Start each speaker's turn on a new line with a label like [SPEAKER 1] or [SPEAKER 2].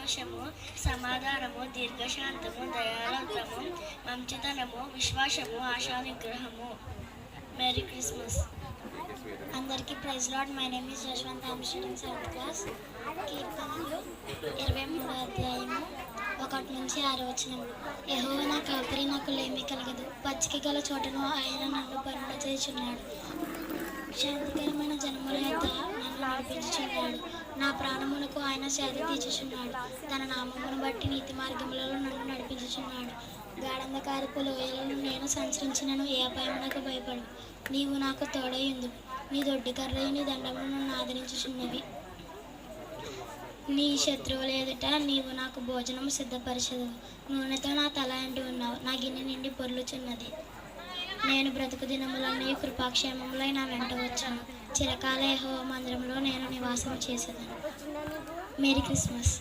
[SPEAKER 1] సంతోషము, సమాధానము, దీర్ఘశాంతము, దయాళత్వము, మంచితనము, విశ్వాసము, ఆశా నిగ్రహము. Merry Christmas.
[SPEAKER 2] అందరికీ praise Lord. My name is Yashwanth. I'm student 7th class. కీర్తనలు 23వ అధ్యాయము 1-6 యెహోవా నా కాపరి, నాకు లేమి కలగదు. పచ్చిక గల చోటను ఆయన నన్ను పరుండ చేయుచున్నాడు. శాంతికరమైన జనముల యొద్ద నన్ను నడిపించుచున్నాడు. నా ప్రాణమునకు ఆయన సేద తీర్చుచున్నాడు. తన నామమును బట్టి నీతి మార్గములలో నన్ను నడిపించుచున్నాడు. గాఢంధకారపు లోయలను నేను సంచరించినను ఏ అపాయమునకు భయపడు. నీవు నాకు తోడయుందు. నీ దొడ్డి కర్రయు నీ దండమును నన్ను ఆదరించుచున్నవి. నీ శత్రువుల ఎదుట నీవు నాకు భోజనము సిద్ధపరచదు. నూనెతో నా తల అంటి ఉన్నావు. నా గిన్నె నిండి పొర్లుచున్నది. నేను బ్రతుకు దినములన్నీ కృపాక్షేమములై నా వెంట వచ్చాను. చిరకాల యెహోవా మందిరంలో నేను నివాసం చేసేదను. Merry Christmas.